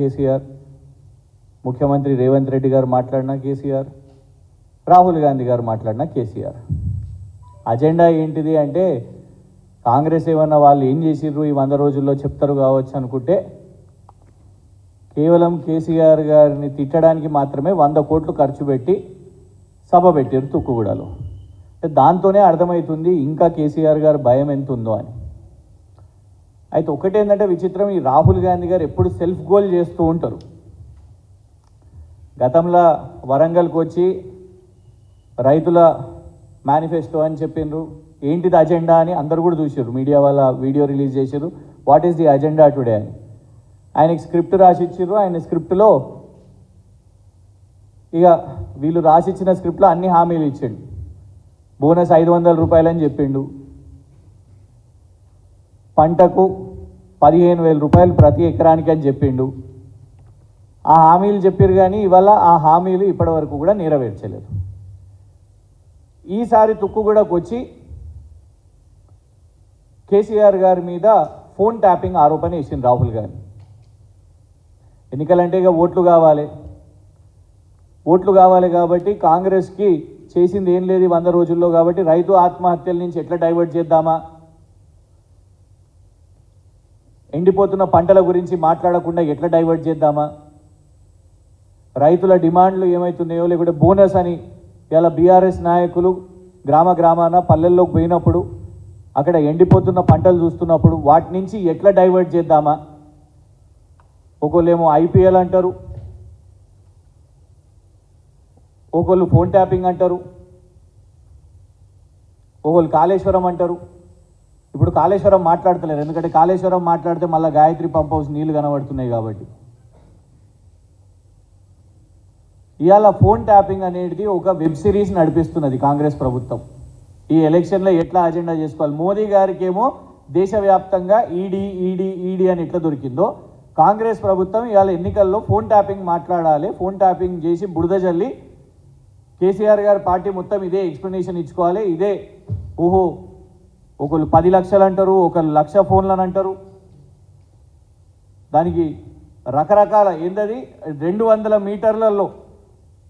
కేసీఆర్, ముఖ్యమంత్రి రేవంత్ రెడ్డి గారు మాట్లాడినా కేసీఆర్, రాహుల్ గాంధీ గారు మాట్లాడినా కేసీఆర్. అజెండా ఏంటిది అంటే కాంగ్రెస్ ఏమన్నా వాళ్ళు ఏం చేసిర్రు ఈ 100 రోజుల్లో చెప్తారు కావచ్చు అనుకుంటే కేవలం కేసీఆర్ గారిని తిట్టడానికి మాత్రమే 100 కోట్లు ఖర్చు పెట్టి సభ పెట్టారు తుక్కుగూడలో. దాంతోనే అర్థమవుతుంది ఇంకా కేసీఆర్ గారు భయం ఎంత ఉందో అని. అయితే ఒకటేంటంటే విచిత్రం, ఈ రాహుల్ గాంధీ గారు ఎప్పుడు సెల్ఫ్ గోల్ చేస్తూ ఉంటారు. గతంలో వరంగల్కి వచ్చి రైతుల మేనిఫెస్టో అని చెప్పిండ్రు, ఏంటిది అజెండా అని అందరు కూడా చూసారు, మీడియా వాళ్ళ వీడియో రిలీజ్ చేసారు, what is the agenda today అని. ఆయనకి స్క్రిప్ట్ రాసిచ్చారు, ఆయన స్క్రిప్ట్లో ఇక వీళ్ళు రాసిచ్చిన స్క్రిప్ట్లో అన్ని హామీలు ఇచ్చాడు. బోనస్ 500 రూపాయలని చెప్పిండు, పంటకు 15,000 రూపాయలు ప్రతి ఎకరానికి అని చెప్పిండు. ఆ హామీలు చెప్పారు కానీ ఇవాళ ఆ హామీలు ఇప్పటివరకు కూడా నెరవేర్చలేదు. ఈసారి తుక్కుగూడకు వచ్చి కేసీఆర్ గారి మీద ఫోన్ ట్యాపింగ్ ఆరోపణ వేసింది రాహుల్ గాంధీ. ఎన్నికలంటే ఇక ఓట్లు కావాలి కాబట్టి కాంగ్రెస్కి చేసింది ఏం లేదు 100 రోజుల్లో, కాబట్టి రైతు ఆత్మహత్యల నుంచి ఎట్లా డైవర్ట్ చేద్దామా, ఎండిపోతున్న పంటల గురించి మాట్లాడకుండా ఎట్లా డైవర్ట్ చేద్దామా, రైతుల డిమాండ్లు ఏమవుతున్నాయో, లేకుంటే బోనస్ అని ఇలా బీఆర్ఎస్ నాయకులు గ్రామాన పల్లెల్లోకి పోయినప్పుడు అక్కడ ఎండిపోతున్న పంటలు చూస్తున్నప్పుడు వాటి నుంచి ఎట్లా డైవర్ట్ చేద్దామా. ఒకళ్ళేమో ఐపీఎల్ అంటారు, ఒకళ్ళు ఫోన్ ట్యాపింగ్ అంటారు, ఒకళ్ళు కాళేశ్వరం అంటారు. ఇప్పుడు కాళేశ్వరం మాట్లాడతలేరు, ఎందుకంటే కాళేశ్వరం మాట్లాడితే మళ్ళీ గాయత్రి పంప్ హౌస్ నీళ్లు కనబడుతున్నాయి కాబట్టి. ఇవాళ ఫోన్ ట్యాపింగ్ అనేది ఒక వెబ్ సిరీస్ నడిపిస్తున్నది కాంగ్రెస్ ప్రభుత్వం. ఈ ఎలక్షన్లో ఎట్లా అజెండా చేసుకోవాలి. మోదీ గారికి ఏమో దేశవ్యాప్తంగా ఈడీ అని ఎట్లా దొరికిందో, కాంగ్రెస్ ప్రభుత్వం ఇవాళ ఎన్నికల్లో ఫోన్ ట్యాపింగ్ మాట్లాడాలి, ఫోన్ ట్యాపింగ్ చేసి బురద జల్లి కేసీఆర్ గారి పార్టీ మొత్తం ఇదే ఎక్స్ప్లెనేషన్ ఇచ్చుకోవాలి. ఇదే ఓహో, ఒకళ్ళు 10 లక్షలు అంటారు, ఒకళ్ళు 1,00,000 ఫోన్లు అని అంటారు. దానికి రకరకాల ఏంటది 200 మీటర్లలో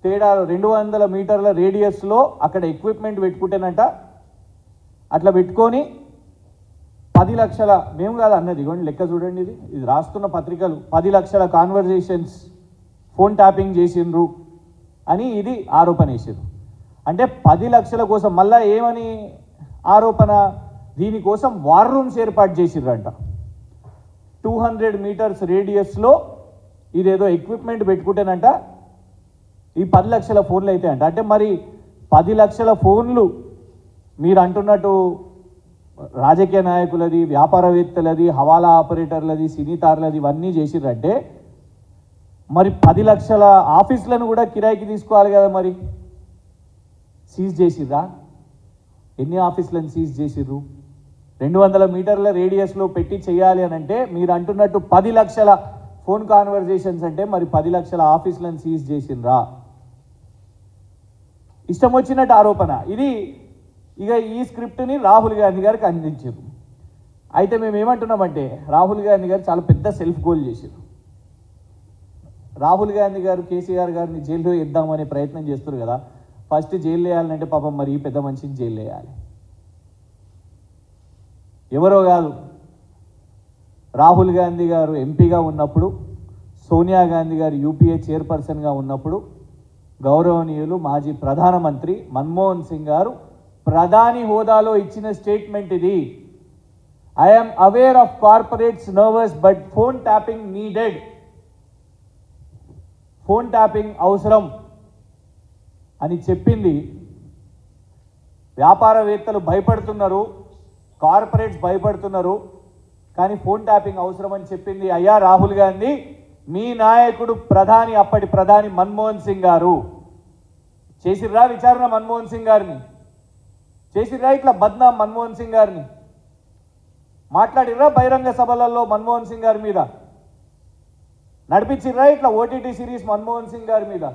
తేడా, 200 మీటర్ల రేడియస్లో అక్కడ ఎక్విప్మెంట్ పెట్టుకుంటేనంట, అట్లా పెట్టుకొని 10 లక్షల, మేము కాదు అన్నది, ఇవ్వండి లెక్క చూడండి, ఇది రాస్తున్న పత్రికలు, 10 లక్షల కాన్వర్జేషన్స్ ఫోన్ ట్యాపింగ్ చేసిండ్రు అని ఇది ఆరోపణ వేసారు. అంటే 10 లక్షల కోసం మళ్ళా ఏమని ఆరోపణ, దీనికోసం వార్ రూమ్స్ ఏర్పాటు చేసిర్రంట. 200 మీటర్స్ రేడియస్లో ఇదేదో ఎక్విప్మెంట్ పెట్టుకుంటేనంట ఈ 10 లక్షల ఫోన్లు అయితే అంట. అంటే మరి 10 లక్షల ఫోన్లు మీరు అంటున్నట్టు రాజకీయ నాయకులది, వ్యాపారవేత్తలది, హవాలా ఆపరేటర్లది, సినీతార్లది ఇవన్నీ చేసిర్రంటే మరి 10 లక్షల ఆఫీసులను కూడా కిరాయికి తీసుకోవాలి కదా. మరి సీజ్ చేసిర్రా? ఎన్ని ఆఫీసులను సీజ్ చేసిర్రు? 200 మీటర్ల రేడియస్లో పెట్టి చేయాలి అని అంటే మీరు అంటున్నట్టు 10 లక్షల ఫోన్ కాన్వర్జేషన్స్ అంటే మరి 10 లక్షల ఆఫీసులను సీజ్ చేసిండ్రా? ఇష్టం వచ్చినట్టు ఆరోపణ ఇది. ఇక ఈ స్క్రిప్ట్ని రాహుల్ గాంధీ గారికి అందించారు. అయితే మేము ఏమంటున్నామంటే రాహుల్ గాంధీ గారు చాలా పెద్ద సెల్ఫ్ గోల్ చేశారు. రాహుల్ గాంధీ గారు కేసీఆర్ గారిని జైల్లో వేద్దామనే ప్రయత్నం చేస్తారు కదా. ఫస్ట్ జైలు వేయాలంటే పాపం మరి ఈ పెద్ద మనిషిని జైలు వేయాలి. ఎవరో కాదు, రాహుల్ గాంధీ గారు ఎంపీగా ఉన్నప్పుడు, సోనియా గాంధీ గారు యూపీఏ చైర్పర్సన్గా ఉన్నప్పుడు గౌరవనీయులు మాజీ ప్రధానమంత్రి మన్మోహన్ సింగ్ గారు ప్రధాని హోదాలో ఇచ్చిన స్టేట్మెంట్ ఇది. I'm aware of corporates nervous but phone tapping needed. Phone tapping అవసరం అని చెప్పింది. వ్యాపారవేత్తలు భయపడుతున్నారు, కార్పొరేట్స్ భయపడుతున్నారు, కానీ ఫోన్ ట్యాపింగ్ అవసరం అని చెప్పింది అయ్యా రాహుల్ గాంధీ, మీ నాయకుడు ప్రధాని, అప్పటి ప్రధాని మన్మోహన్ సింగ్ గారు. చేసిర్రా విచారణ మన్మోహన్ సింగ్ గారిని? చేసిర్రా ఇట్లా బద్నాం మన్మోహన్ సింగ్ గారిని? మాట్లాడిర్రా బహిరంగ సభలలో మన్మోహన్ సింగ్ గారి మీద? నడిపించిర్రా ఇట్లా ఓటీటీ సిరీస్ మన్మోహన్ సింగ్ గారి మీద?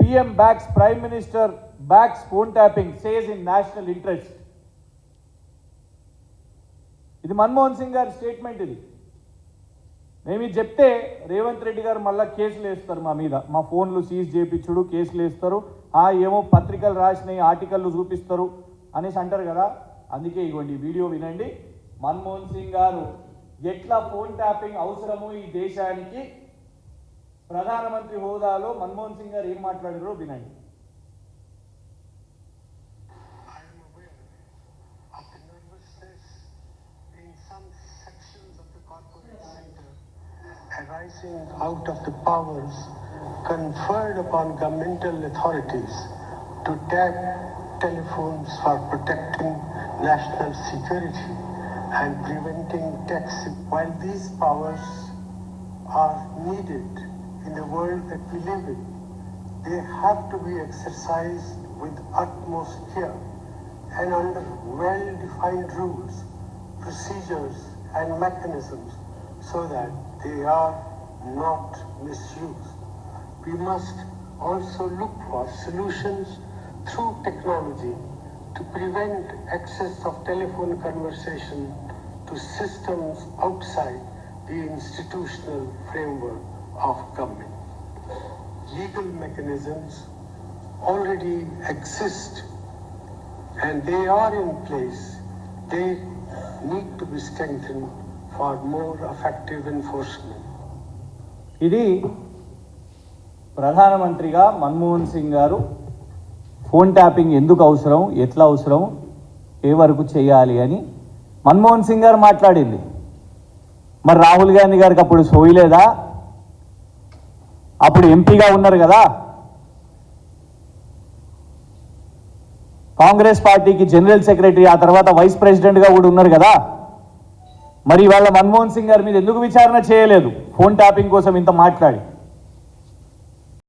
PM backs Prime Minister backs phone tapping, says in national interest. ఇది మన్మోహన్ సింగ్ గారి స్టేట్మెంట్. ఇది మేము ఇది చెప్తే రేవంత్ రెడ్డి గారు మళ్ళీ కేసులు వేస్తారు మా మీద, మా ఫోన్లు సీజ్ చేయించుడు కేసులు వేస్తారు, ఏమో పత్రికలు రాసినాయి ఆర్టికల్లు చూపిస్తారు అనేసి అంటారు కదా. అందుకే ఇగోండి వీడియో వినండి. మన్మోహన్ సింగ్ గారు ఎట్లా ఫోన్ ట్యాపింగ్ అవసరమో ఈ దేశానికి ప్రధానమంత్రి హోదాలో మన్మోహన్ సింగ్ గారు ఏం మాట్లాడారో వినండి. Arising out of the powers conferred upon governmental authorities to tap telephones for protecting national security and preventing tax. While these powers are needed in the world that we live in, they have to be exercised with utmost care and under well-defined rules, procedures and mechanisms so that they are not misused. We must also look for solutions through technology to prevent access of telephone conversation to systems outside the institutional framework of government. Legal mechanisms already exist and they are in place. They need to be strengthened for more effective enforcement. ఇది ప్రధానమంత్రిగా మన్మోహన్ సింగ్ గారు phone tapping ఎందుకు అవసరం, ఎట్లా అవసరం, ఏ వరకు చేయాలి అని మన్మోహన్ సింగ్ గారు మాట్లాడింది. మరి రాహుల్ గాంధీ గారికి అప్పుడు సోయలేదా? అప్పుడు ఎంపీగా ఉన్నారు కదా, కాంగ్రెస్ పార్టీకి జనరల్ సెక్రటరీ, ఆ తర్వాత వైస్ ప్రెసిడెంట్గా కూడా ఉన్నారు కదా. మరి వాళ్ళ మన్మోహన్ సింగ్ గారి మీద ఎందుకు విచారణ చేయలేదు ఫోన్ ట్యాపింగ్ కోసం ఇంత మాట్లాడి?